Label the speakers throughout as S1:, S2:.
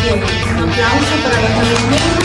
S1: Bien, un aplauso para los movimientos.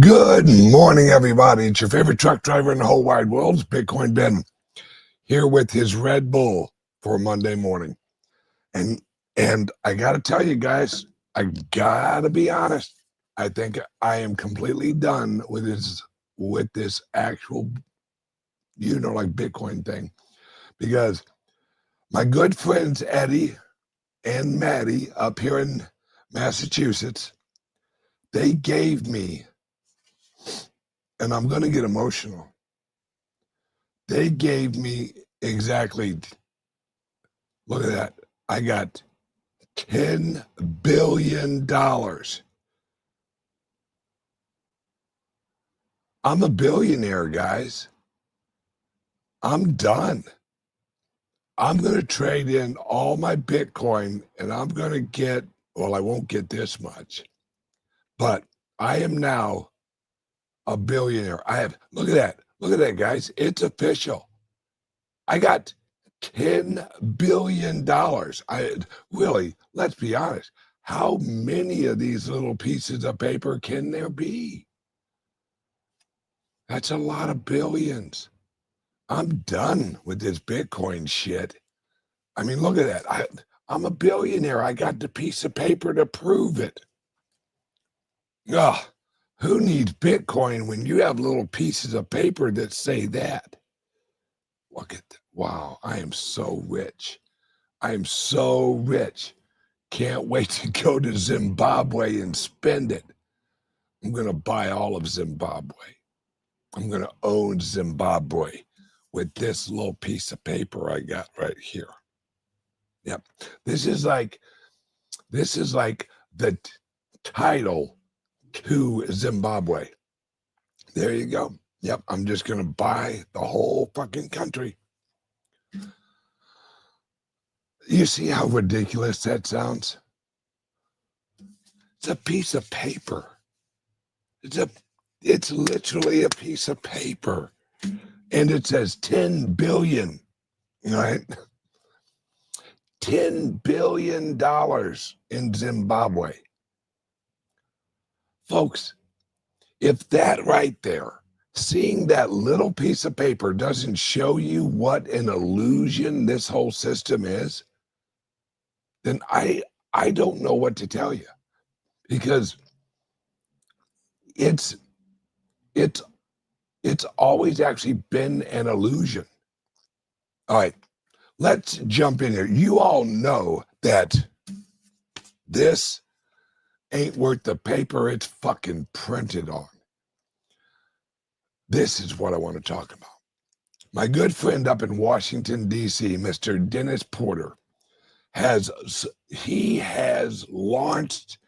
S2: Good morning, everybody. It's your favorite truck driver in the whole wide world, it's Bitcoin Ben, here with his Red Bull for Monday morning. And I got to tell you guys, I got to be honest. I think I am completely done with this actual, like Bitcoin thing, because my good friends Eddie and Maddie up here in Massachusetts, they gave me, and I'm going to get emotional. They gave me exactly, look at that. I got $10 billion. I'm a billionaire, guys. I'm done. I'm going to trade in all my Bitcoin and I'm going to get, well, I won't get this much, but I am now a billionaire. Look at that. Look at that, guys. It's official. I got $10 billion. Really, let's be honest. How many of these little pieces of paper can there be? That's a lot of billions. I'm done with this Bitcoin shit. I mean, look at that. I'm a billionaire. I got the piece of paper to prove it. Ugh. Who needs Bitcoin when you have little pieces of paper that say that? Look at that. Wow, I am so rich. I am so rich. Can't wait to go to Zimbabwe and spend it. I'm going to buy all of Zimbabwe. I'm going to own Zimbabwe with this little piece of paper I got right here. Yep. This is like the title to Zimbabwe. There you go. Yep, I'm just going to buy the whole fucking country. You see how ridiculous that sounds? It's a piece of paper. It's literally a piece of paper. And it says 10 billion, right? $10 billion in Zimbabwe. Folks, if that right there, seeing that little piece of paper doesn't show you what an illusion this whole system is, then I don't know what to tell you, because it's always actually been an illusion. All right, let's jump in here. You all know that this ain't worth the paper it's fucking printed on. This is what I want to talk about. My good friend up in Washington, D.C., Mr. Dennis Porter, has launched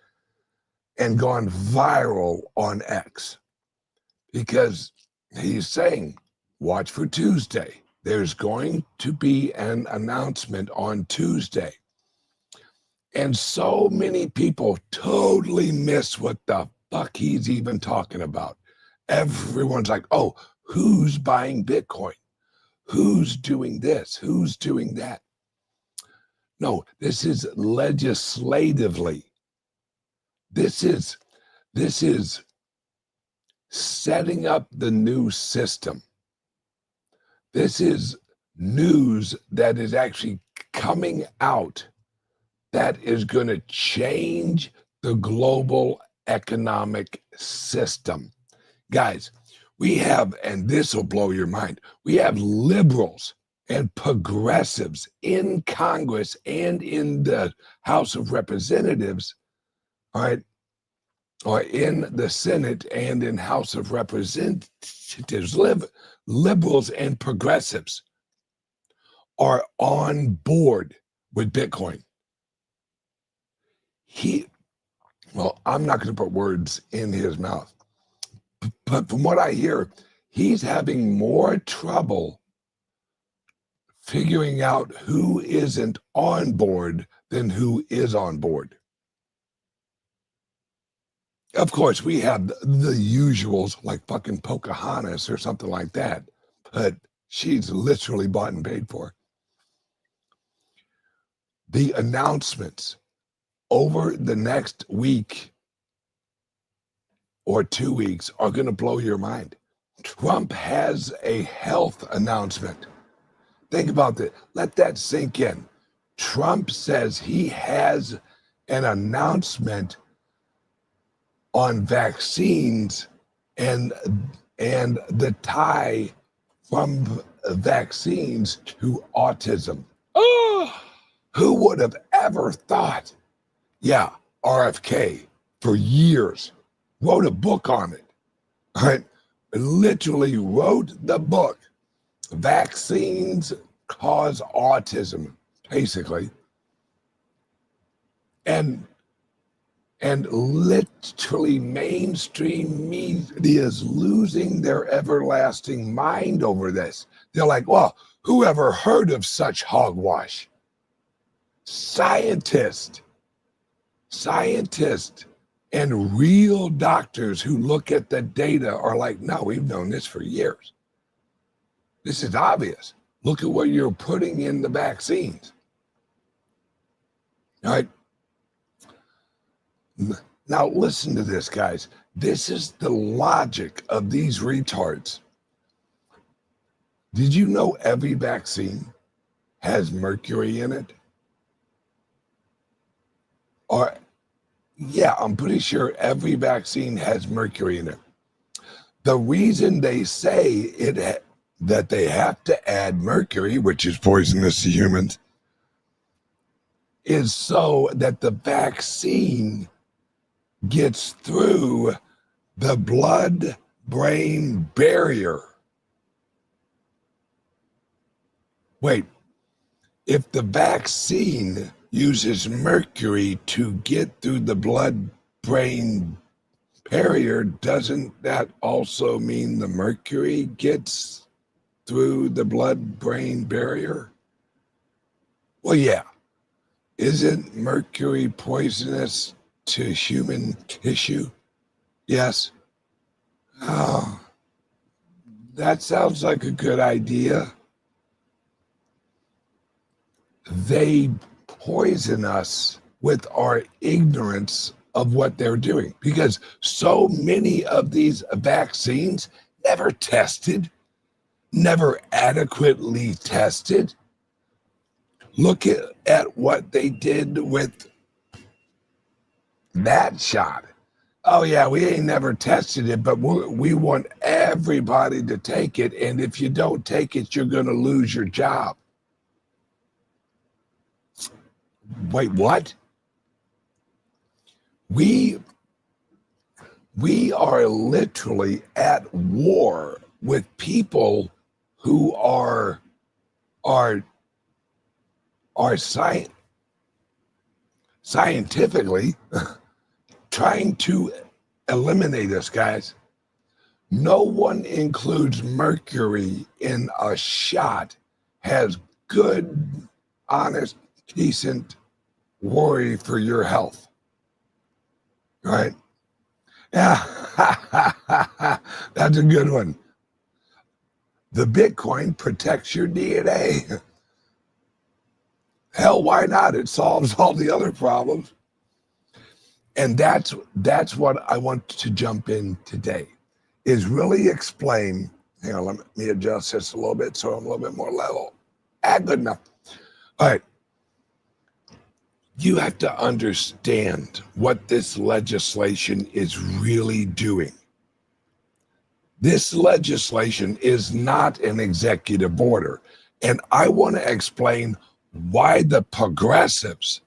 S2: and gone viral on X, because he's saying, watch for Tuesday. There's going to be an announcement on Tuesday. And so many people totally miss what the fuck he's even talking about. Everyone's like, oh, who's buying Bitcoin? Who's doing this? Who's doing that? No, this is legislatively. This is This is setting up the new system. This is news that is actually coming out that is going to change the global economic system. Guys, we have, and this will blow your mind, we have liberals and progressives in Congress and in the House of Representatives, all right, or in the Senate and in House of Representatives, liberals and progressives are on board with Bitcoin. Well, I'm not going to put words in his mouth, but from what I hear, he's having more trouble figuring out who isn't on board than who is on board. Of course, we have the usuals like fucking Pocahontas or something like that, but she's literally bought and paid for. The announcements over the next week or 2 weeks are going to blow your mind. Trump has a health announcement. Think about that. Let that sink in. Trump says he has an announcement on vaccines and the tie from vaccines to autism. Oh, who would have ever thought? Yeah, RFK for years wrote a book on it. Right? Literally wrote the book. Vaccines cause autism, basically. And literally mainstream media is losing their everlasting mind over this. They're like, well, who ever heard of such hogwash? Scientists and real doctors who look at the data are like, no, we've known this for years. This is obvious. Look at what you're putting in the vaccines. All right. Now listen to this, guys. This is the logic of these retards. Did you know every vaccine has mercury in it? Or, yeah, I'm pretty sure every vaccine has mercury in it. The reason they say that they have to add mercury, which is poisonous to humans, is so that the vaccine gets through the blood-brain barrier. Wait, if the vaccine uses mercury to get through the blood-brain barrier, doesn't that also mean the mercury gets through the blood-brain barrier? Well, yeah. Isn't mercury poisonous to human tissue? Yes. Oh, that sounds like a good idea. They poison us with our ignorance of what they're doing, because so many of these vaccines never tested, never adequately tested. Look at what they did with that shot. Oh yeah, we ain't never tested it, but we want everybody to take it, and if you don't take it, you're going to lose your job. Wait, what? We are literally at war with people who are scientifically trying to eliminate us, guys. No one includes mercury in a shot has good, honest, decent worry for your health. Right? Yeah, that's a good one. The Bitcoin protects your DNA. Hell, why not? It solves all the other problems. And that's what I want to jump in today, is really explain. Hang on, let me adjust this a little bit so I'm a little bit more level. Good enough. All right. You have to understand what this legislation is really doing. This legislation is not an executive order. And I want to explain why the progressives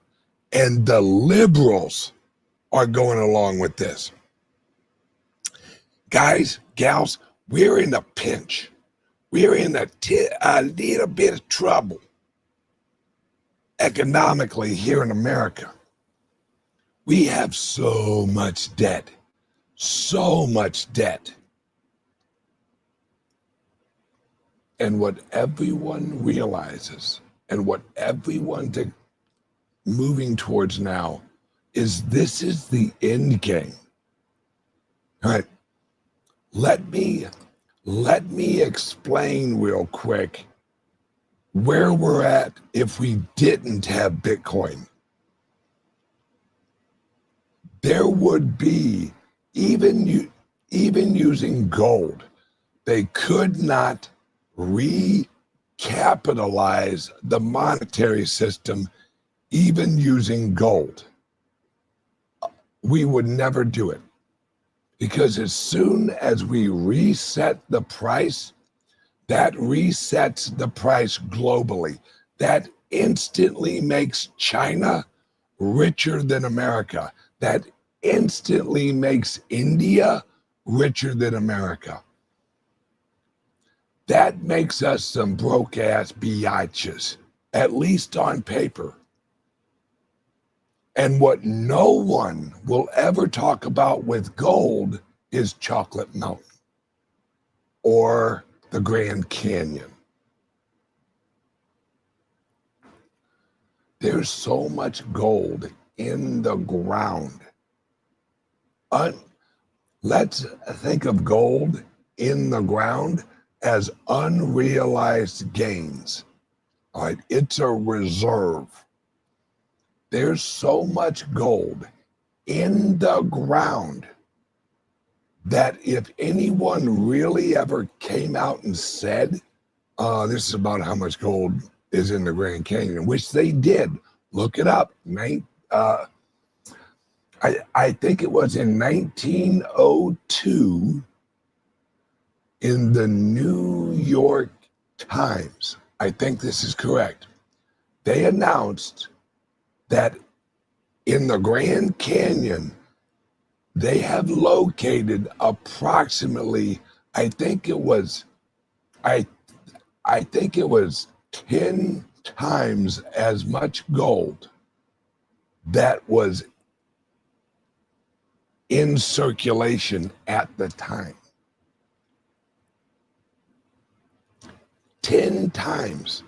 S2: and the liberals are going along with this. Guys, gals, we're in a pinch. We're in a little bit of trouble economically here in America. We have so much debt, so much debt. And what everyone realizes and what everyone's moving towards now is this is the end game. All right. Let me explain real quick where we're at if we didn't have Bitcoin. There would be, even using gold, they could not recapitalize the monetary system even using gold. We would never do it, because as soon as we reset the price, that resets the price globally. That instantly makes China richer than America. That instantly makes India richer than America. That makes us some broke-ass biatches, at least on paper. And what no one will ever talk about with gold is Chocolate Mountain or the Grand Canyon. There's so much gold in the ground. Let's think of gold in the ground as unrealized gains. All right, it's a reserve. There's so much gold in the ground that if anyone really ever came out and said, this is about how much gold is in the Grand Canyon, which they did, look it up. I think it was in 1902 in the New York Times. I think this is correct. They announced that in the Grand Canyon, they have located approximately, I think it was 10 times as much gold that was in circulation at the time. 10 times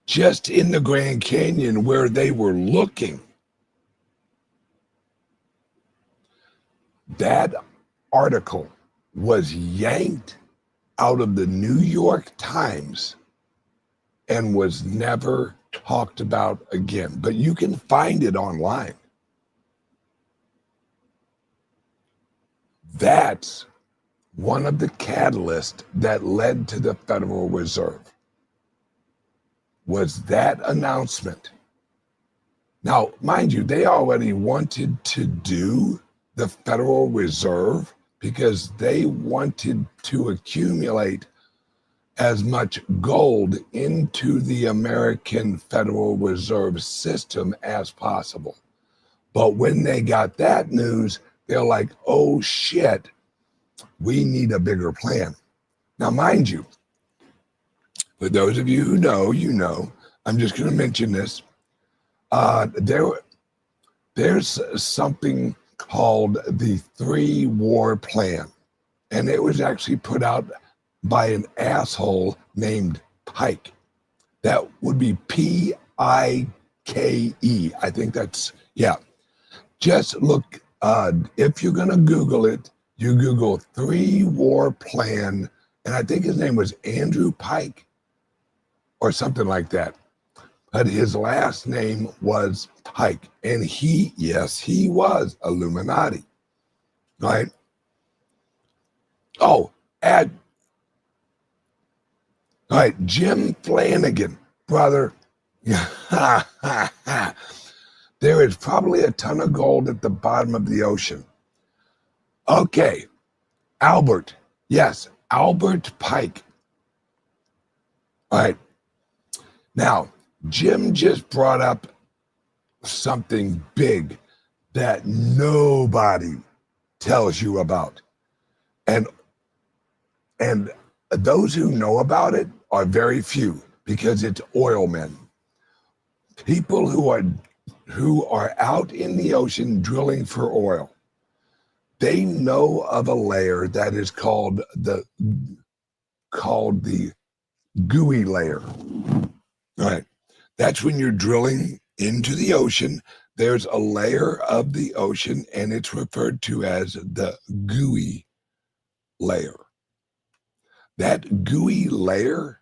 S2: just in the Grand Canyon where they were looking. That article was yanked out of the New York Times and was never talked about again. But you can find it online. That's one of the catalysts that led to the Federal Reserve, was that announcement. Now, mind you, they already wanted to do the Federal Reserve because they wanted to accumulate as much gold into the American Federal Reserve System as possible. But when they got that news, they're like, oh shit, we need a bigger plan. Now, mind you, for those of you who know, you know, I'm just going to mention this. There's something called the 3-War Plan, and it was actually put out by an asshole named Pike. That would be Pike. I think that's, yeah. Just look, if you're going to Google it, you Google 3-War Plan, and I think his name was Andrew Pike or something like that. but his last name was Pike. And he was Illuminati, right? Oh, all right, Jim Flanagan, brother. There is probably a ton of gold at the bottom of the ocean. Okay, Albert. Yes, Albert Pike. All right. Now, Jim just brought up something big that nobody tells you about. And those who know about it are very few, because it's oil men. People who are out in the ocean drilling for oil. They know of a layer that is called the gooey layer. All right. That's when you're drilling into the ocean. There's a layer of the ocean, and it's referred to as the gooey layer. That gooey layer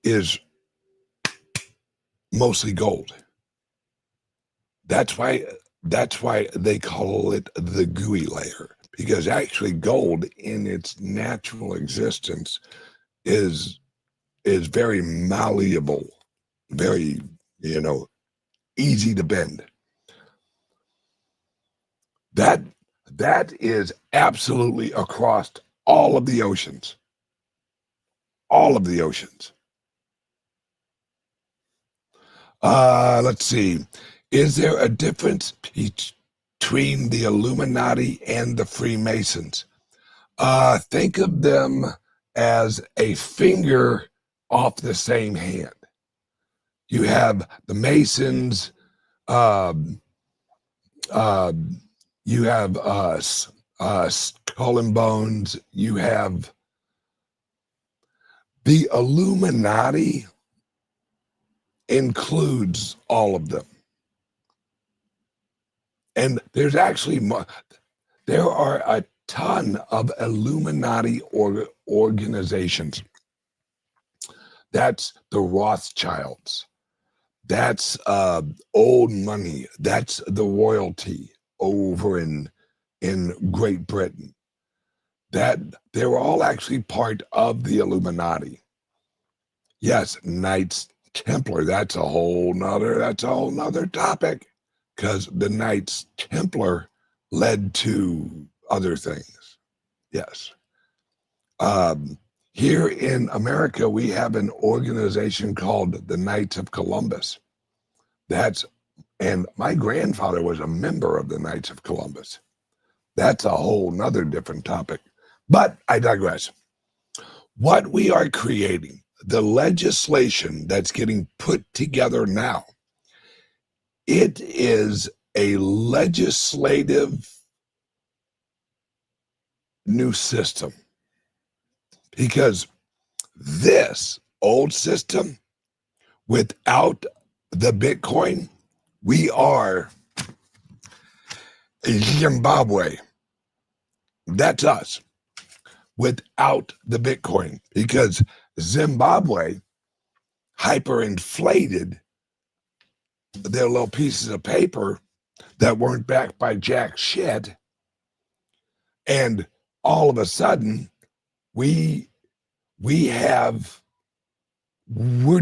S2: is mostly gold. That's why they call it the gooey layer, because actually gold in its natural existence is very malleable, very, easy to bend. That is absolutely across all of the oceans. All of the oceans. Let's see. Is there a difference between the Illuminati and the Freemasons? Think of them as a finger off the same hand. You have the Masons, you have Skull and Bones, you have the Illuminati includes all of them. And there's actually there are a ton of Illuminati organizations. That's the Rothschilds. That's old money. That's the royalty over in Great Britain. That they're all actually part of the Illuminati. Yes, Knights Templar. That's a whole nother topic, because the Knights Templar led to other things. Yes. Here in America, we have an organization called the Knights of Columbus. And my grandfather was a member of the Knights of Columbus. That's a whole nother different topic. But I digress. What we are creating, the legislation that's getting put together now, it is a legislative new system. Because this old system, without the Bitcoin, we are Zimbabwe. That's us. Without the Bitcoin, because Zimbabwe hyperinflated their little pieces of paper that weren't backed by jack shit, and all of a sudden we're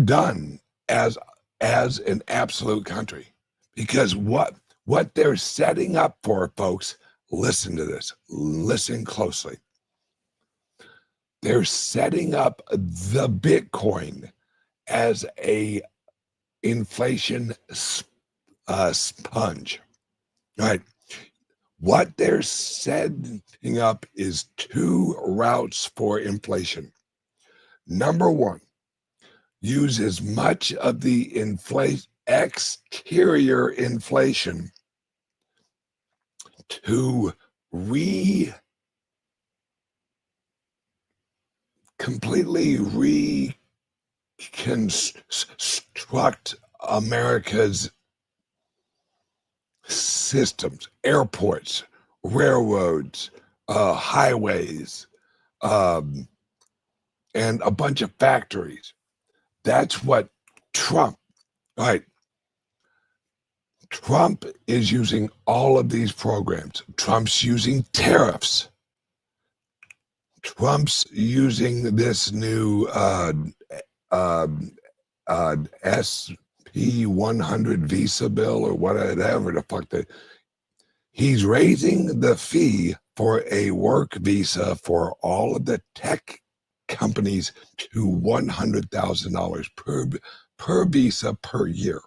S2: done as an absolute country. Because what they're setting up for, folks, listen to this, listen closely. They're setting up the Bitcoin as a inflation sponge. All right. What they're setting up is two routes for inflation. Number one, use as much of the exterior inflation to completely reconstruct America's systems, airports, railroads, highways, and a bunch of factories. That's what Trump All right. Trump is using all of these programs. Trump's using tariffs. Trump's using this new SP 100 visa bill or whatever the fuck that. He's raising the fee for a work visa for all of the tech companies to $100,000 per visa per year.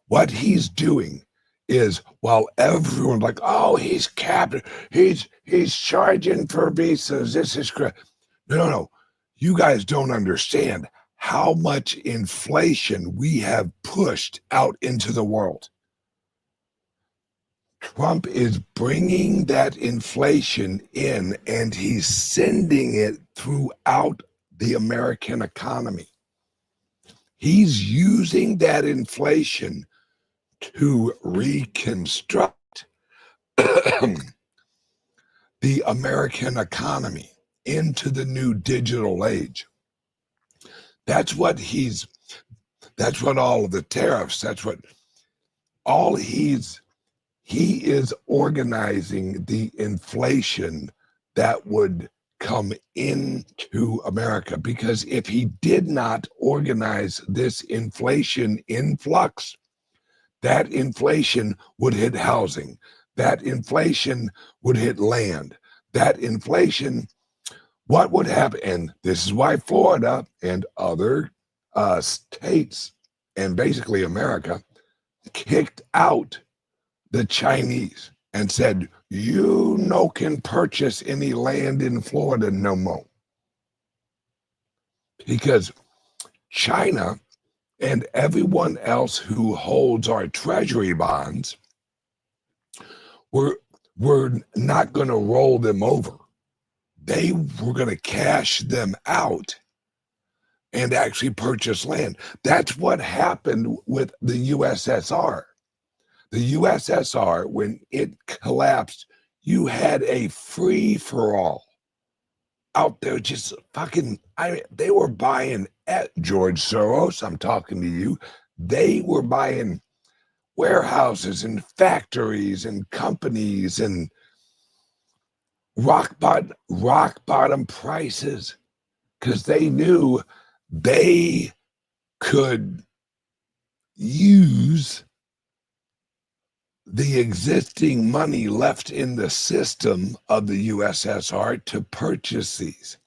S2: What he's doing is, while everyone's like, oh, he's capped, he's charging for visas, this is correct. No. You guys don't understand how much inflation we have pushed out into the world. Trump is bringing that inflation in, and he's sending it throughout the American economy. He's using that inflation to reconstruct the American economy into the new digital age. That's what all of the tariffs, he is organizing the inflation that would come into America, because if he did not organize this inflation influx, that inflation would hit housing, that inflation would hit land, that inflation, what would happen? And this is why Florida and other states, and basically America, kicked out the Chinese and said, you no can purchase any land in Florida no more. Because China and everyone else who holds our treasury bonds, we're not going to roll them over. They were going to cash them out and actually purchase land. That's what happened with the USSR. The USSR, when it collapsed, you had a free-for-all out there, just fucking, they were buying at George Soros, I'm talking to you. They were buying warehouses and factories and companies and rock bottom prices, because they knew they could use the existing money left in the system of the USSR to purchase these.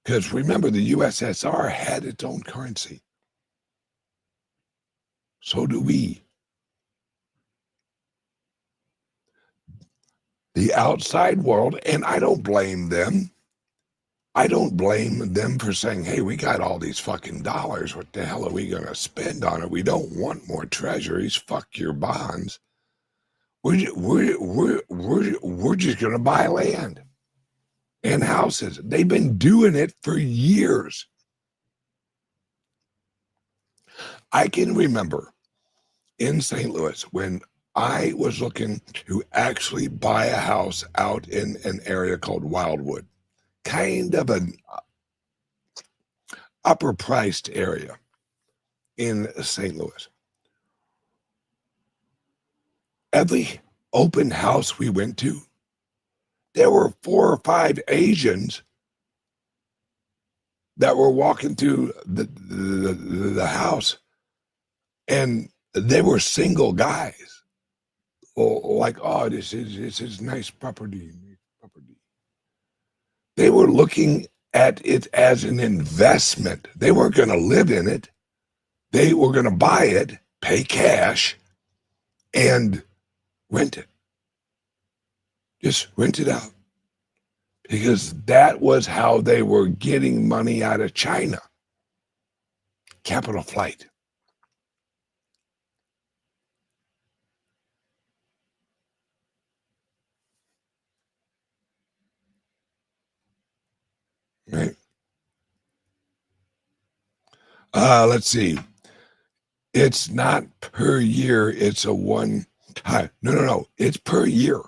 S2: Because remember, the USSR had its own currency. So do we. The outside world, and I don't blame them. I don't blame them for saying, hey, we got all these fucking dollars. What the hell are we going to spend on it? We don't want more treasuries. Fuck your bonds. We're just going to buy land and houses. They've been doing it for years. I can remember in St. Louis when I was looking to actually buy a house out in an area called Wildwood, kind of an upper priced area in St. Louis. Every open house we went to, there were 4 or 5 Asians that were walking through the house, and they were single guys. Like, oh, this is nice property. They were looking at it as an investment. They weren't going to live in it. They were going to buy it, pay cash, and rent it. Just rent it out. Because that was how they were getting money out of China. Capital flight. Right? Let's see. It's not per year. It's a one time. No. It's per year.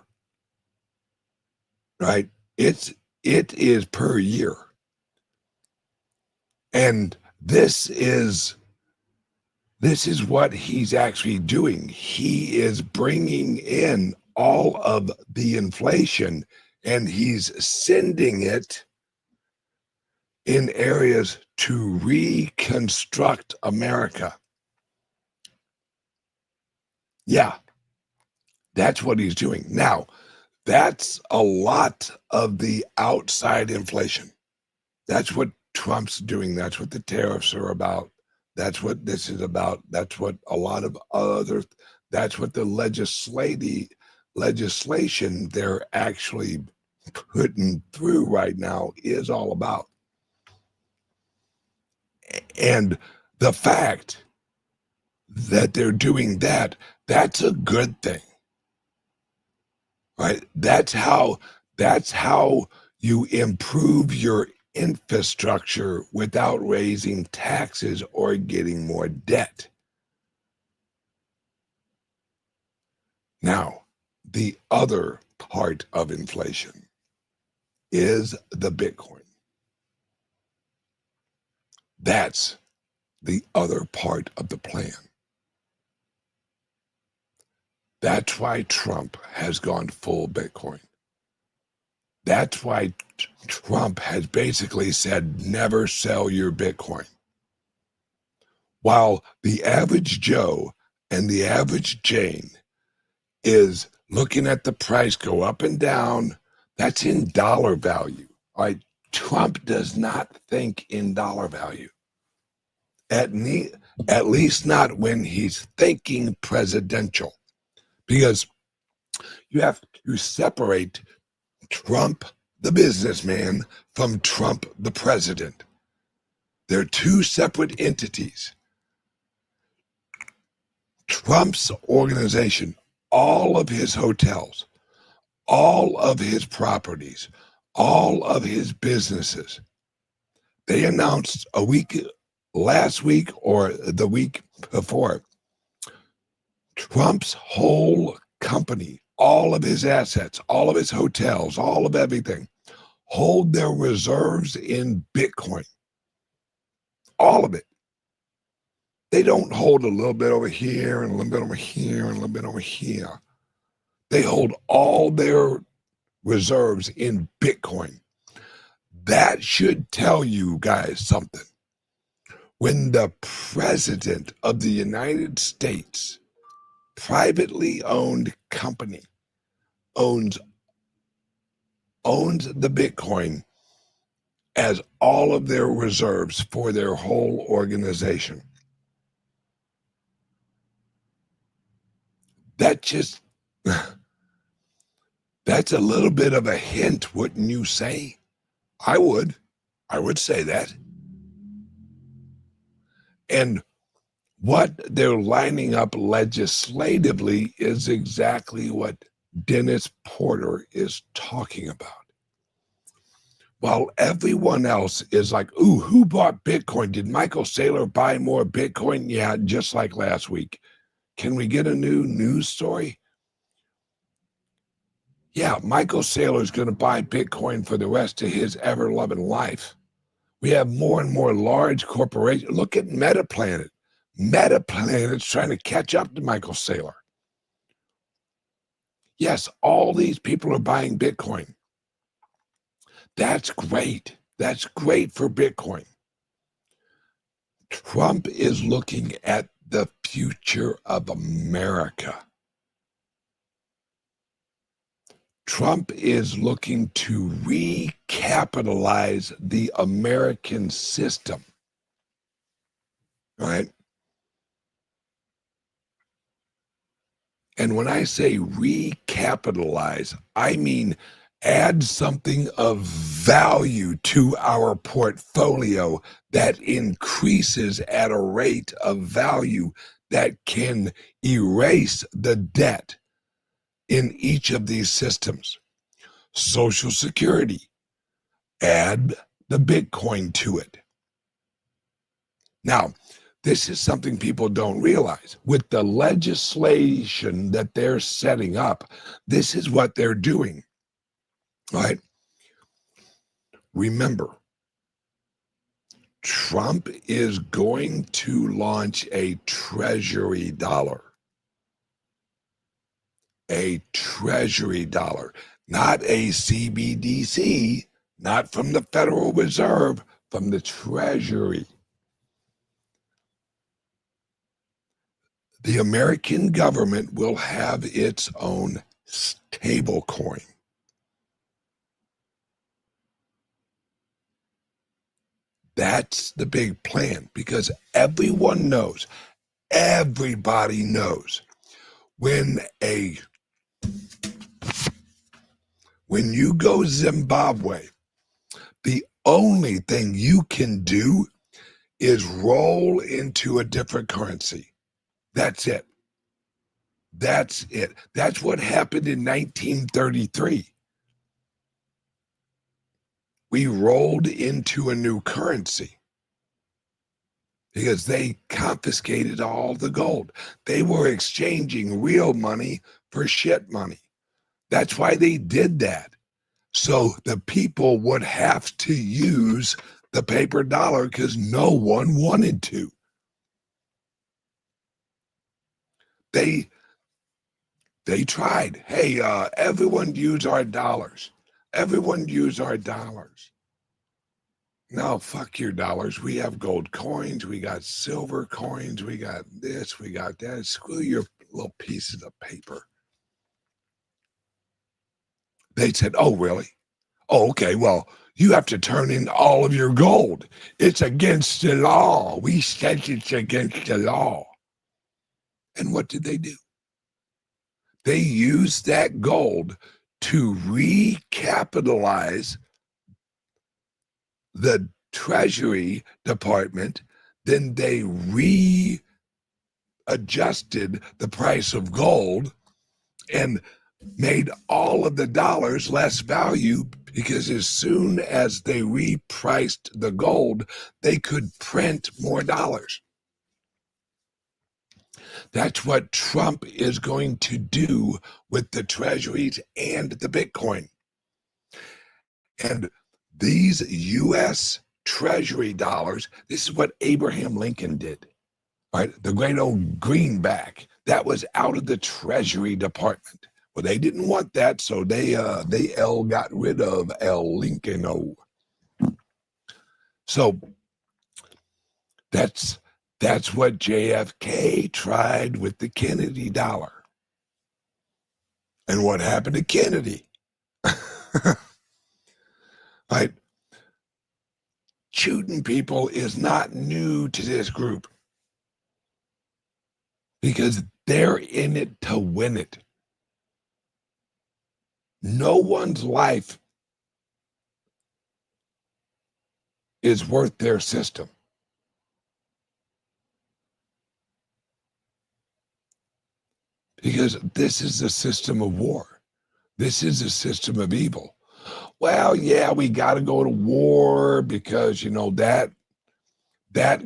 S2: Right? It is per year. And this is what he's actually doing. He is bringing in all of the inflation and he's sending it in areas to reconstruct America. Yeah, that's what he's doing. Now, that's a lot of the outside inflation. That's what Trump's doing. That's what the tariffs are about. That's what this is about. That's what a lot of other, that's what the legislation they're actually putting through right now is all about. And the fact that they're doing that, that's a good thing, right? That's how you improve your infrastructure without raising taxes or getting more debt. Now, the other part of inflation is the Bitcoin. That's the other part of the plan. That's why Trump has gone full Bitcoin. That's why Trump has basically said, never sell your Bitcoin. While the average Joe and the average Jane is looking at the price go up and down, that's in dollar value. All right? Trump does not think in dollar value. At least not when he's thinking presidential. Because you have to separate Trump, the businessman, from Trump, the president. They're two separate entities. Trump's organization, all of his hotels, all of his properties, all of his businesses, they announced last week or the week before, Trump's whole company, all of his assets, all of his hotels, all of everything, hold their reserves in Bitcoin. All of it. They don't hold a little bit over here and a little bit over here and a little bit over here. They hold all their reserves in Bitcoin. That should tell you guys something. When the president of the United States, privately owned company, owns the Bitcoin as all of their reserves for their whole organization, that's a little bit of a hint, wouldn't you say? I would say that. And what they're lining up legislatively is exactly what Dennis Porter is talking about. While everyone else is like, ooh, who bought Bitcoin? Did Michael Saylor buy more Bitcoin? Yeah, just like last week. Can we get a new news story? Yeah, Michael Saylor is going to buy Bitcoin for the rest of his ever-loving life. We have more and more large corporations. Look at Metaplanet. Metaplanet's trying to catch up to Michael Saylor. Yes, all these people are buying Bitcoin. That's great. That's great for Bitcoin. Trump is looking at the future of America. Trump is looking to recapitalize the American system, right? And when I say recapitalize, I mean add something of value to our portfolio that increases at a rate of value that can erase the debt in each of these systems. Social Security, add the Bitcoin to it. Now, this is something people don't realize. With the legislation that they're setting up, this is what they're doing. All right? Remember, Trump is going to launch a treasury dollar. A treasury dollar, not a CBDC, not from the Federal Reserve, from the Treasury. The American government will have its own stable coin. That's the big plan, because everyone knows, everybody knows, when you go Zimbabwe, the only thing you can do is roll into a different currency. That's it. That's it. That's what happened in 1933. We rolled into a new currency because they confiscated all the gold. They were exchanging real money for shit money. That's why they did that. So the people would have to use the paper dollar because no one wanted to. They tried. Hey, everyone use our dollars. Everyone use our dollars. No, fuck your dollars. We have gold coins. We got silver coins. We got this. We got that. Screw your little pieces of paper. They said, oh, really? Oh, okay. Well, you have to turn in all of your gold. It's against the law. We said it's against the law. And what did they do? They used that gold to recapitalize the Treasury Department. Then they readjusted the price of gold and made all of the dollars less value, because as soon as they repriced the gold, they could print more dollars. That's what Trump is going to do with the treasuries and the Bitcoin. And these U.S. Treasury dollars, this is what Abraham Lincoln did, right? The great old greenback, that was out of the Treasury Department. Well, they didn't want that, so they got rid of El Lincoln. So that's what JFK tried with the Kennedy dollar. And what happened to Kennedy? Right? Shooting people is not new to this group, because they're in it to win it. No one's life is worth their system. Because this is a system of war. This is a system of evil. Well, yeah, we got to go to war because, you know, that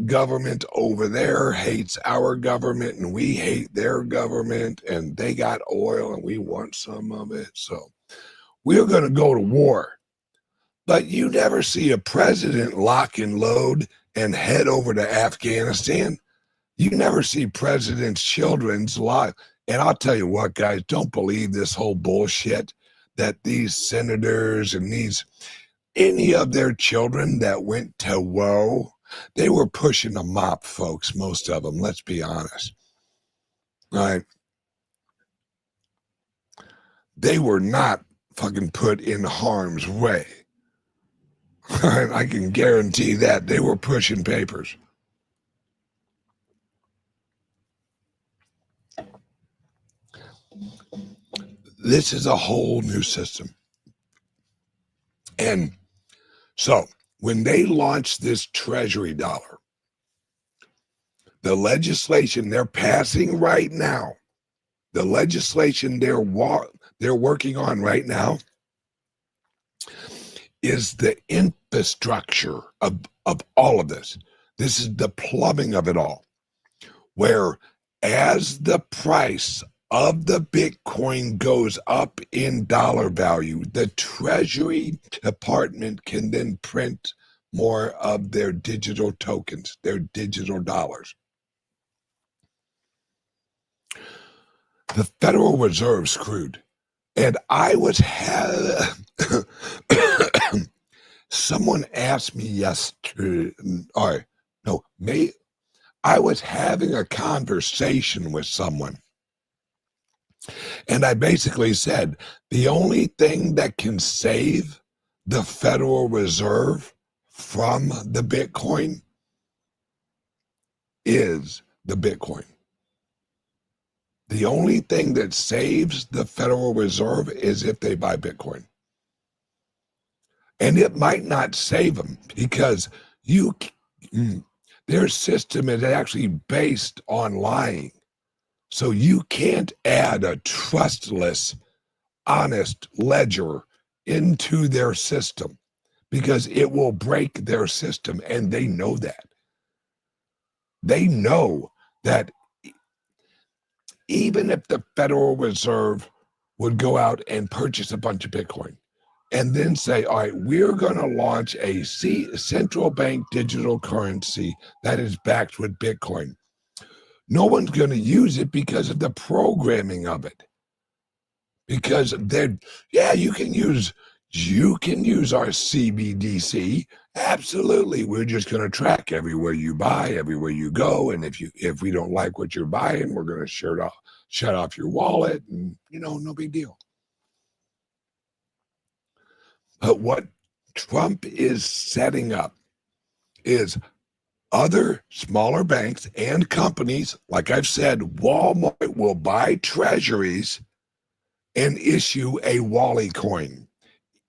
S2: government over there hates our government and we hate their government, and they got oil and we want some of it. So we're going to go to war. But you never see a president lock and load and head over to Afghanistan. You never see presidents' children's life. And I'll tell you what, guys, don't believe this whole bullshit that these senators and any of their children that went to woe, they were pushing a mop, folks, most of them, let's be honest. All right. They were not fucking put in harm's way. All right, I can guarantee that. They were pushing papers. This is a whole new system. And so when they launched this treasury dollar, the legislation they're passing right now, the legislation they're working on right now is the infrastructure of all of this. This is the plumbing of it all, where as the price of the Bitcoin goes up in dollar value, the Treasury Department can then print more of their digital tokens, their digital dollars. The Federal Reserve screwed. And I was someone asked me yesterday, I was having a conversation with someone, and I basically said, the only thing that can save the Federal Reserve from the Bitcoin is the Bitcoin. The only thing that saves the Federal Reserve is if they buy Bitcoin. And it might not save them because their system is actually based on lying. So you can't add a trustless, honest ledger into their system because it will break their system, and they know that. They know that even if the Federal Reserve would go out and purchase a bunch of Bitcoin and then say, all right, we're going to launch a central bank digital currency that is backed with Bitcoin, no one's going to use it because of the programming of it. Because you can use our CBDC. Absolutely. We're just going to track everywhere you buy, everywhere you go. And if we don't like what you're buying, we're going to shut off your wallet, and no big deal. But what Trump is setting up is other smaller banks and companies, like I've said, Walmart will buy treasuries and issue a Wally coin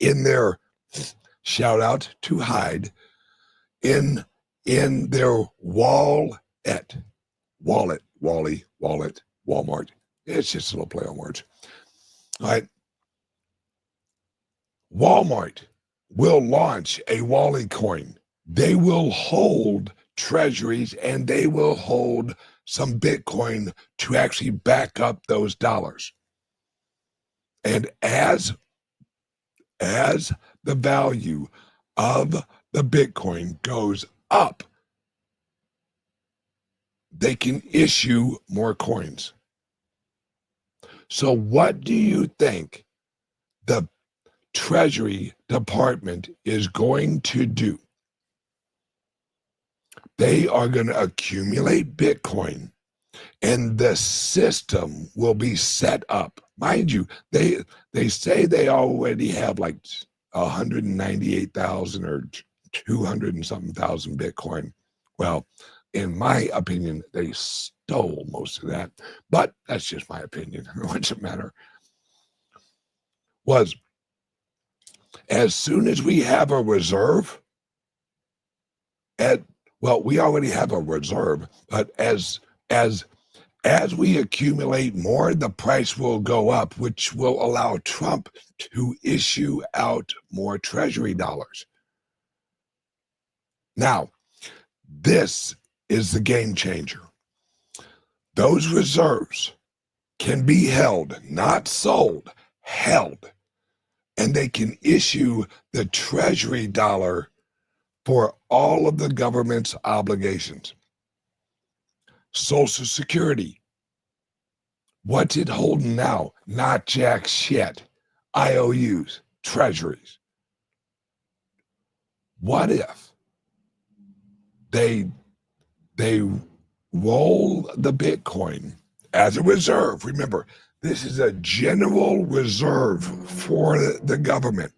S2: in their, shout out to Hyde, in their wallet, Walmart. It's just a little play on words. All right. Walmart will launch a Wally coin. They will hold treasuries, and they will hold some Bitcoin to actually back up those dollars. And as the value of the Bitcoin goes up, they can issue more coins. So what do you think the Treasury Department is going to do? They are going to accumulate Bitcoin, and the system will be set up. Mind you, they say they already have like 198,000 or 200 and something thousand Bitcoin. Well, in my opinion, they stole most of that, but that's just my opinion. What's it matter? Was as soon as we have a reserve, we already have a reserve, but as we accumulate more, the price will go up, which will allow Trump to issue out more treasury dollars. Now, this is the game changer. Those reserves can be held, not sold, held, and they can issue the treasury dollar for all of the government's obligations. Social Security, what's it holding now? Not jack shit. IOUs, treasuries. What if they roll the Bitcoin as a reserve? Remember, this is a general reserve for the government.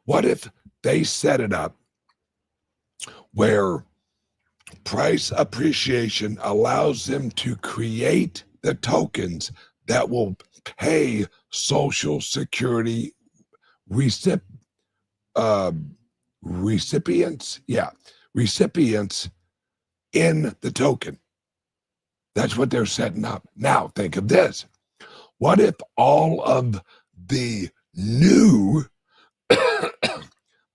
S2: What if they set it up where price appreciation allows them to create the tokens that will pay Social Security recipients in the token? That's what they're setting up. Now, think of this. What if all of the new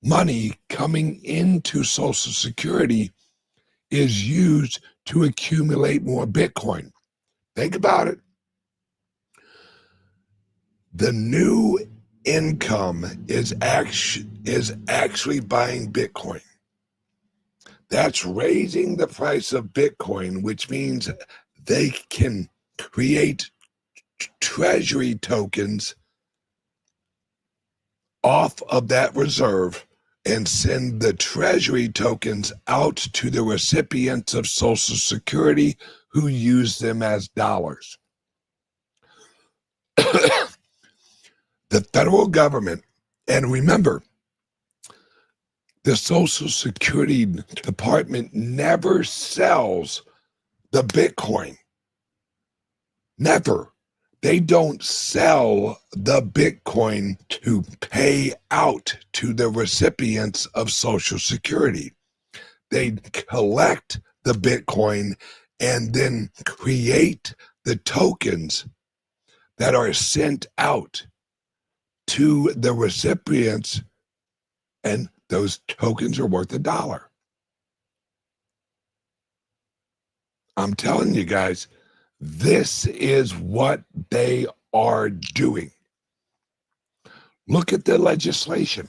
S2: money coming into Social Security is used to accumulate more Bitcoin? Think about it. The new income is actually buying Bitcoin. That's raising the price of Bitcoin, which means they can create treasury tokens off of that reserve and send the treasury tokens out to the recipients of Social Security who use them as dollars. The federal government, and remember, the Social Security Department never sells the Bitcoin. Never. They don't sell the Bitcoin to pay out to the recipients of Social Security. They collect the Bitcoin and then create the tokens that are sent out to the recipients, and those tokens are worth $1. I'm telling you guys, this is what they are doing. Look at the legislation.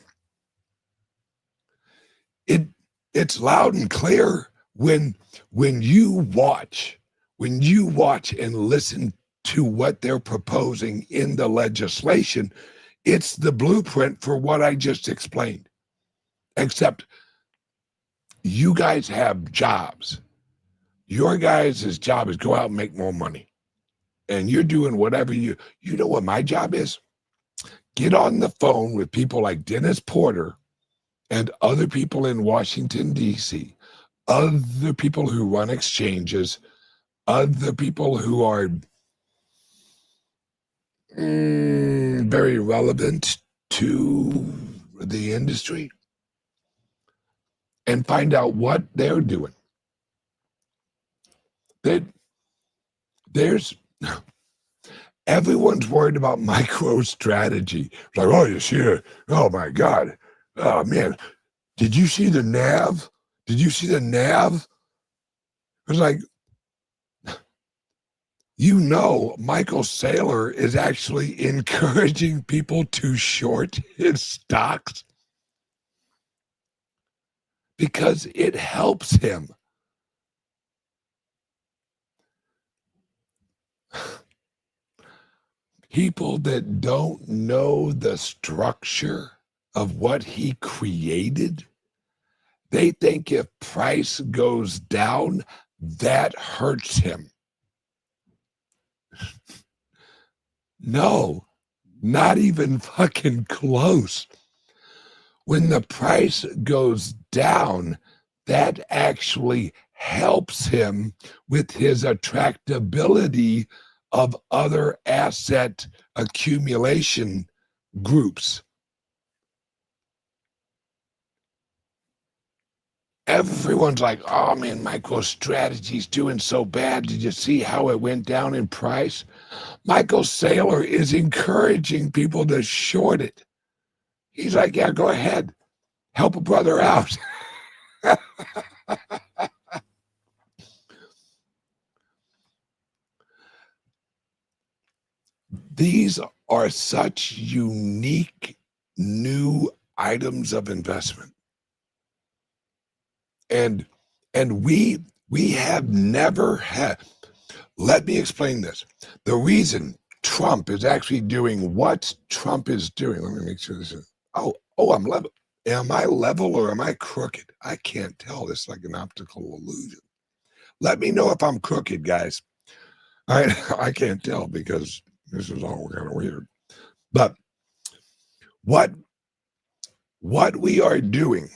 S2: It's loud and clear when you watch and listen to what they're proposing in the legislation. It's the blueprint for what I just explained, except you guys have jobs. Your guys' job is go out and make more money. And you're doing whatever you know what my job is? Get on the phone with people like Dennis Porter and other people in Washington, D.C., other people who run exchanges, other people who are very relevant to the industry, and find out what they're doing. There's everyone's worried about MicroStrategy. It's like, oh, you see it? Oh my God. Oh man. Did you see the NAV? Did you see the NAV? It's like, Michael Saylor is actually encouraging people to short his stocks because it helps him. People that don't know the structure of what he created, they think if price goes down, that hurts him. No, not even fucking close. When the price goes down, that actually helps him with his attractability of other asset accumulation groups. Everyone's like, oh man, MicroStrategy's doing so bad. Did you see how it went down in price? Michael Saylor is encouraging people to short it. He's like, yeah, go ahead. Help a brother out. These are such unique new items of investment. And we have never had. Let me explain this. The reason Trump is actually doing what Trump is doing. Let me make sure this is. Oh, I'm level. Am I level or am I crooked? I can't tell. It's like an optical illusion. Let me know if I'm crooked, guys. I can't tell because this is all kind of weird. But what we are doing,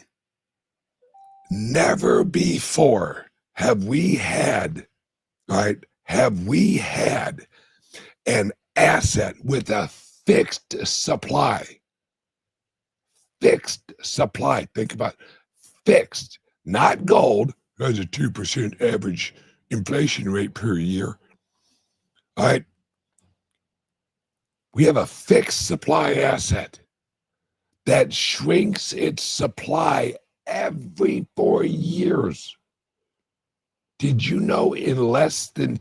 S2: never before have we had, right? Have we had an asset with a fixed supply? Fixed supply. Think about fixed, not gold. Has a 2% average inflation rate per year. All right. We have a fixed supply asset that shrinks its supply every 4 years. Did you know in less than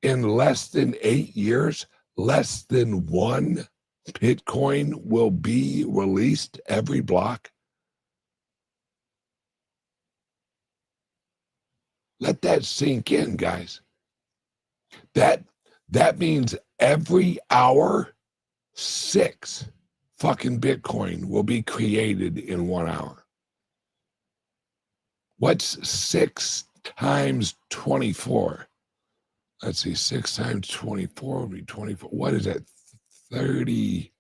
S2: 8 years, less than 1 Bitcoin will be released every block? Let that sink in, guys. That means every hour, 6 fucking Bitcoin will be created in 1 hour. What's 6 times 24? Let's see, 6 times 24 would be 24. What is that? 30.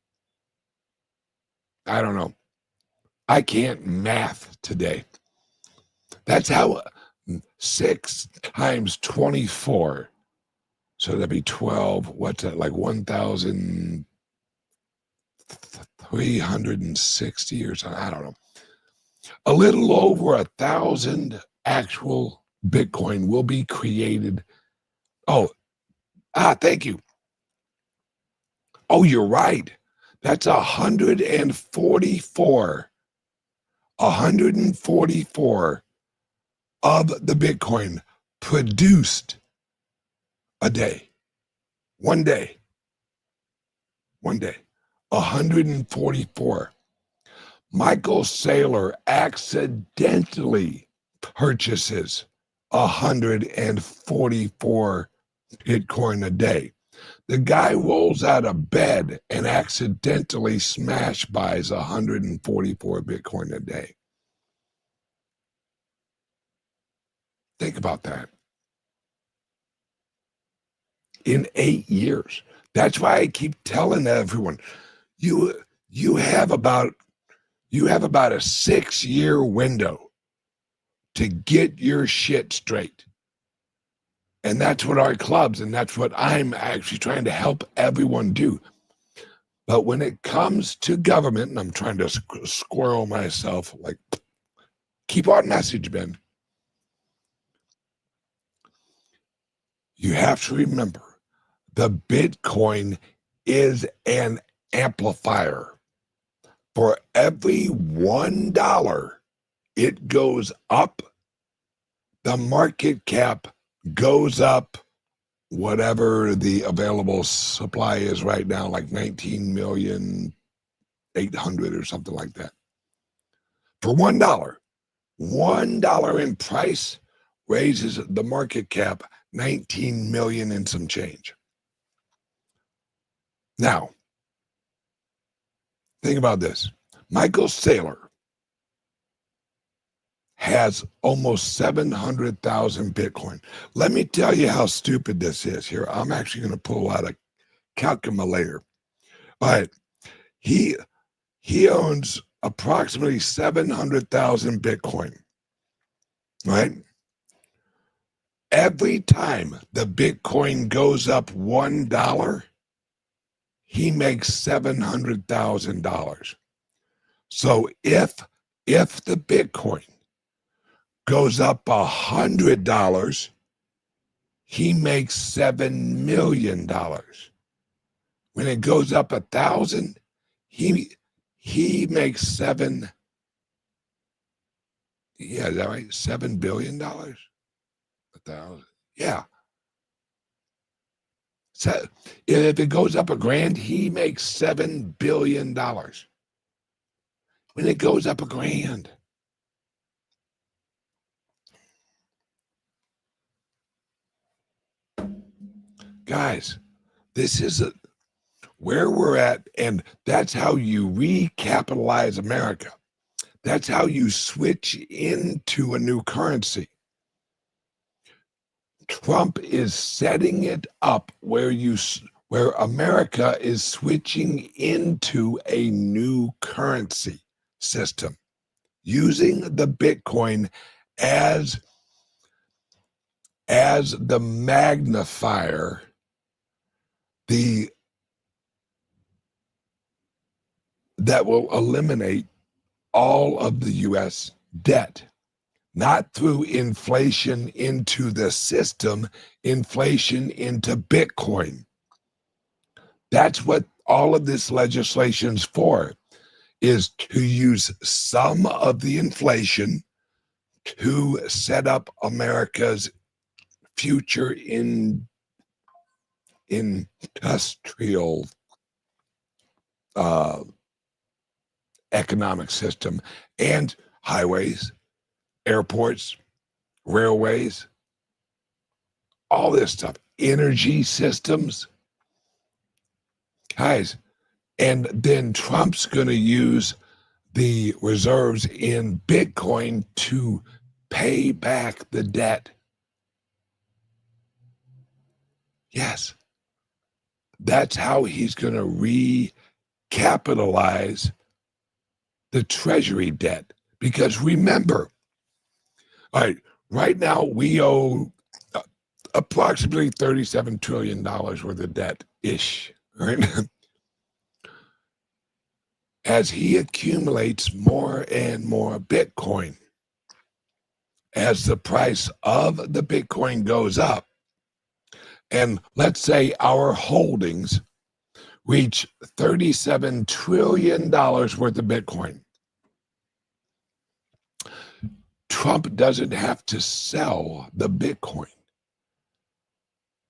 S2: I don't know. I can't math today. That's how 6 times 24. So that'd be 12. What's that? Like 1,360 or something. I don't know. A little over 1,000 actual Bitcoin will be created. Thank you. Oh, you're right. That's 144. 144 of the Bitcoin produced a day. One day. 144. Michael Saylor accidentally purchases 144 Bitcoin a day. The guy rolls out of bed and accidentally smash buys 144 Bitcoin a day. Think about that. In 8 years. That's why I keep telling everyone, you have about a 6-year window to get your shit straight. And that's what our clubs, and that's what I'm actually trying to help everyone do. But when it comes to government, and I'm trying to squirrel myself, like, keep on message, Ben. You have to remember, the Bitcoin is an amplifier. For every $1 it goes up, the market cap goes up, whatever the available supply is right now, like 19,800,000 or something like that. For $1, $1 in price raises the market cap 19 million and some change. Now, think about this. Michael Saylor has almost 700,000 Bitcoin. Let me tell you how stupid this is here. I'm actually going to pull out a calculator. But he owns approximately 700,000 Bitcoin, right? Every time the Bitcoin goes up $1, he makes $700,000. So if the Bitcoin goes up $100, he makes $7 million. When it goes up 1,000, he makes is that right? $7 billion? 1,000. Yeah. So if it goes up $1,000, he makes $7 billion. When it goes up $1,000. Guys, this is where we're at, and that's how you recapitalize America. That's how you switch into a new currency. Trump is setting it up where America is switching into a new currency system, using the Bitcoin as the magnifier, that will eliminate all of the U.S. debt. Not through inflation into the system, inflation into Bitcoin. That's what all of this legislation's for, is to use some of the inflation to set up America's future industrial economic system, and highways, airports, railways, all this stuff, energy systems. Guys, and then Trump's going to use the reserves in Bitcoin to pay back the debt. Yes. That's how he's going to recapitalize the treasury debt. Because remember, all right, right now we owe approximately $37 trillion worth of debt-ish, right? As he accumulates more and more Bitcoin, as the price of the Bitcoin goes up, and let's say our holdings reach $37 trillion worth of Bitcoin, Trump doesn't have to sell the Bitcoin.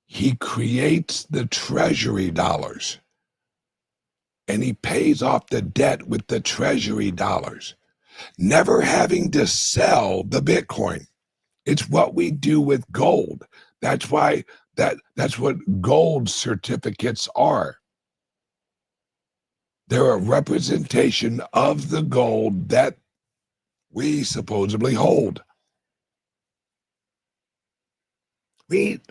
S2: He creates the treasury dollars, and he pays off the debt with the treasury dollars, never having to sell the Bitcoin. It's what we do with gold. That's why that's what gold certificates are. They're a representation of the gold that we supposedly hold. We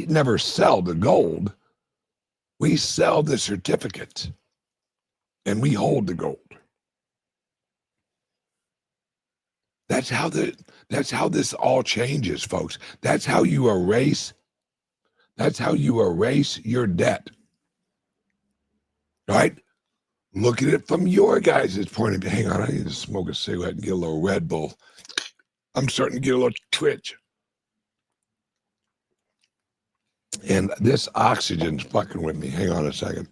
S2: never sell the gold. We sell the certificates, and we hold the gold. That's how this all changes, folks. That's how you erase your debt. Right? Look at it from your guys' point of view. Hang on, I need to smoke a cigarette and get a little Red Bull. I'm starting to get a little twitch. And this oxygen's fucking with me. Hang on a second.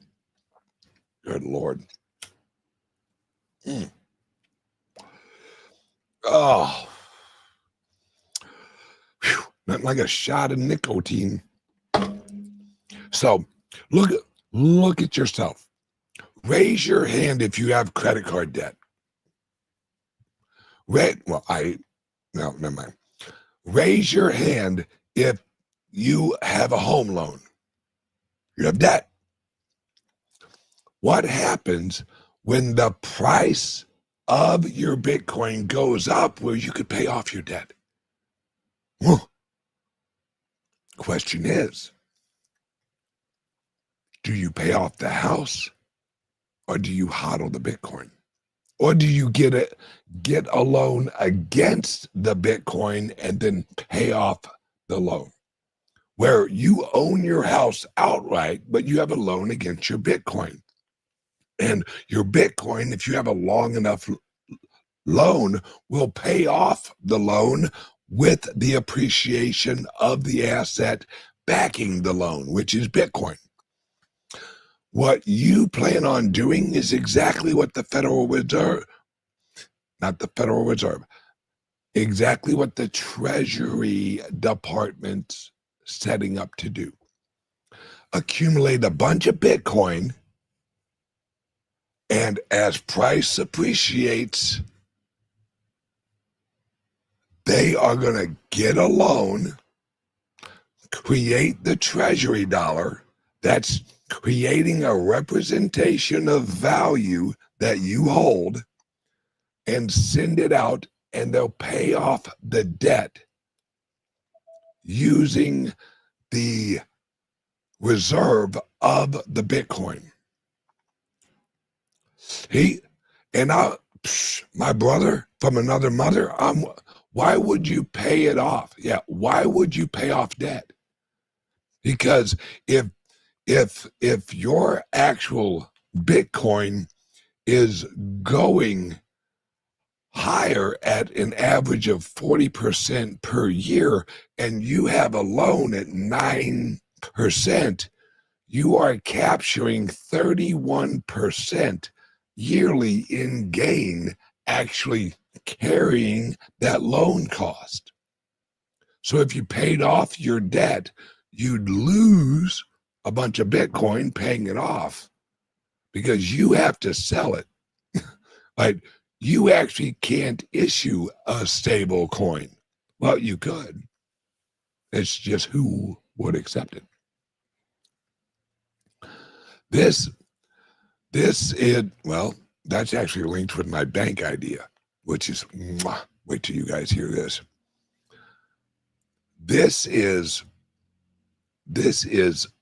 S2: Good Lord. Oh. Whew. Nothing like a shot of nicotine. So look at yourself. Raise your hand if you have credit card debt. No, never mind. Raise your hand if you have a home loan. You have debt. What happens when the price of your Bitcoin goes up where you could pay off your debt? Question is, do you pay off the house, or do you hodl the Bitcoin? Or do you get a loan against the Bitcoin and then pay off the loan? Where you own your house outright, but you have a loan against your Bitcoin. And your Bitcoin, if you have a long enough loan, will pay off the loan with the appreciation of the asset backing the loan, which is Bitcoin. What you plan on doing is exactly what the Federal Reserve, not the Federal Reserve, exactly what the Treasury Department's setting up to do. Accumulate a bunch of Bitcoin, and as price appreciates, they are going to get a loan, create the treasury dollar that's creating a representation of value that you hold, and send it out, and they'll pay off the debt using the reserve of the Bitcoin. My brother from another mother, why would you pay it off? Yeah, why would you pay off debt? Because if your actual Bitcoin is going higher at an average of 40% per year, and you have a loan at 9%, you are capturing 31% yearly in gain, actually carrying that loan cost. So if you paid off your debt, you'd lose a bunch of Bitcoin paying it off, because you have to sell it. Like, you actually can't issue a stable coin. Well, you could. It's just who would accept it. This is, well, that's actually linked with my bank idea, which is, wait till you guys hear this. This is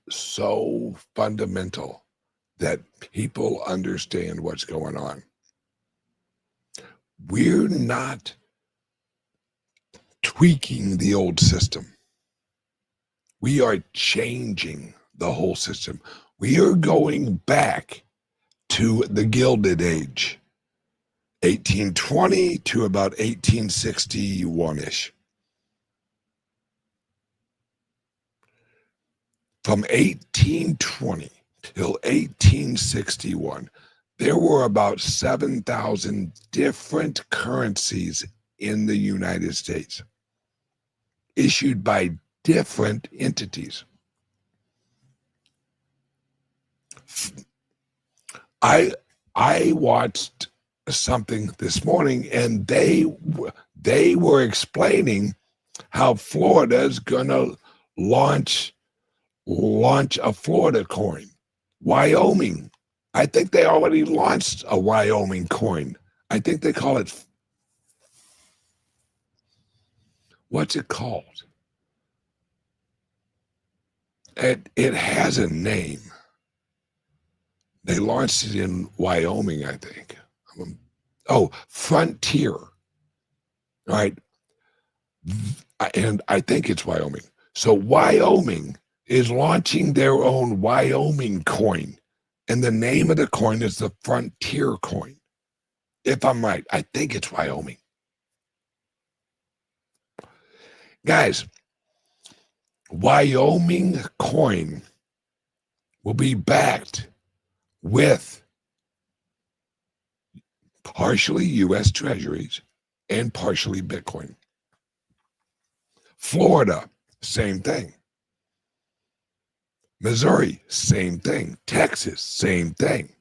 S2: so fundamental that people understand what's going on. We're not tweaking the old system. We are changing the whole system. We are going back to the Gilded Age, 1820 to about 1861-ish. From 1820 till 1861, there were about 7,000 different currencies in the United States, issued by different entities. I watched something this morning, and they were explaining how Florida is going to launch a Florida coin. Wyoming, I think they already launched a Wyoming coin. I think they call it, what's it called? It has a name. They launched it in Wyoming, I think. Oh, Frontier. All right. And I think it's Wyoming. So Wyoming is launching their own Wyoming coin. And the name of the coin is the Frontier coin. If I'm right, I think it's Wyoming. Guys, Wyoming coin will be backed with partially U.S. treasuries and partially Bitcoin. Florida, same thing. Missouri, same thing. Texas, same thing.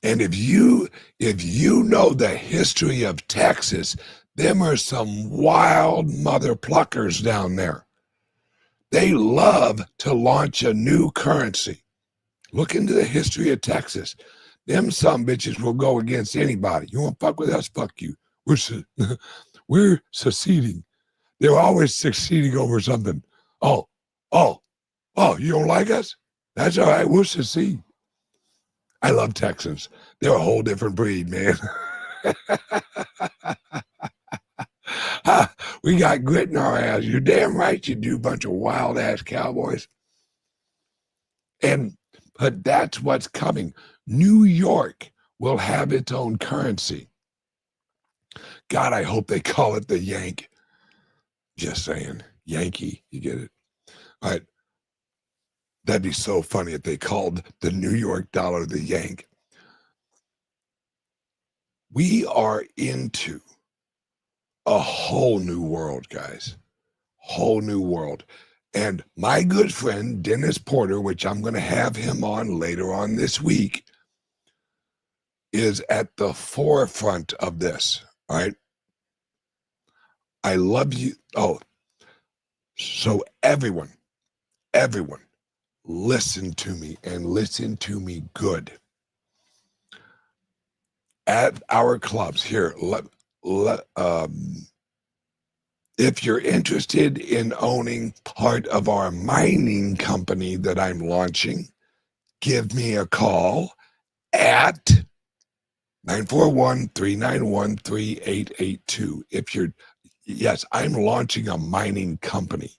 S2: And if you know the history of Texas, them are some wild mother pluckers down there. They love to launch a new currency. Look into the history of Texas. Them some bitches will go against anybody. You want to fuck with us? Fuck you. We're seceding. They're always succeeding over something. Oh, you don't like us? That's all right. We'll secede. I love Texans. They're a whole different breed, man. We got grit in our ass. You're damn right you do, bunch of wild ass cowboys. But that's what's coming. New York will have its own currency. God, I hope they call it the Yank. Just saying. Yankee, you get it? All right. That'd be so funny if they called the New York dollar the Yank. We are into a whole new world, guys. Whole new world. And my good friend, Dennis Porter, which I'm going to have him on later on this week, is at the forefront of this. All right. I love you. Oh, so everyone, listen to me and listen to me good. At our clubs here, if you're interested in owning part of our mining company that I'm launching, give me a call at 941-391-3882. Yes, I'm launching a mining company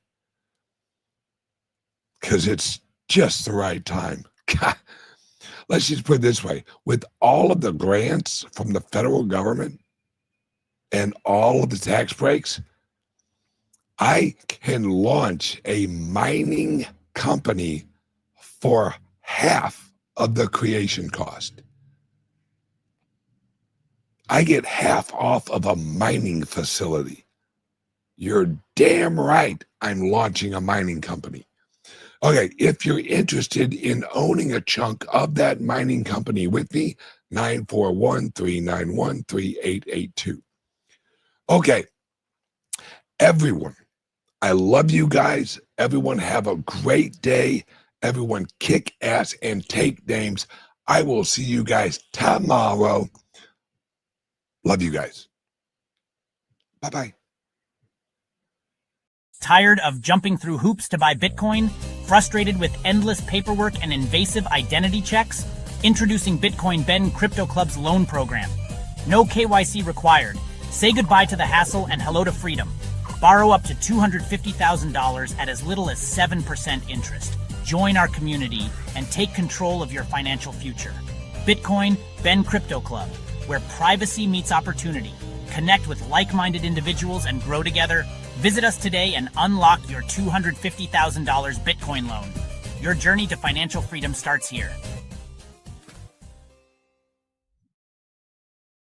S2: because it's just the right time. God, let's just put it this way. With all of the grants from the federal government and all of the tax breaks, I can launch a mining company for half of the creation cost. I get half off of a mining facility. You're damn right I'm launching a mining company. Okay, if you're interested in owning a chunk of that mining company with me, 941-391-3882. Okay, everyone, I love you guys. Everyone have a great day. Everyone kick ass and take names. I will see you guys tomorrow. Love you guys. Bye-bye.
S3: Tired of jumping through hoops to buy Bitcoin? Frustrated with endless paperwork and invasive identity checks? Introducing Bitcoin Ben Crypto Club's loan program. No KYC required. Say goodbye to the hassle and hello to freedom. Borrow up to $250,000 at as little as 7% interest. Join our community and take control of your financial future. Bitcoin Ben Crypto Club, where privacy meets opportunity. Connect with like-minded individuals and grow together. Visit us today and unlock your $250,000 Bitcoin loan. Your journey to financial freedom starts here.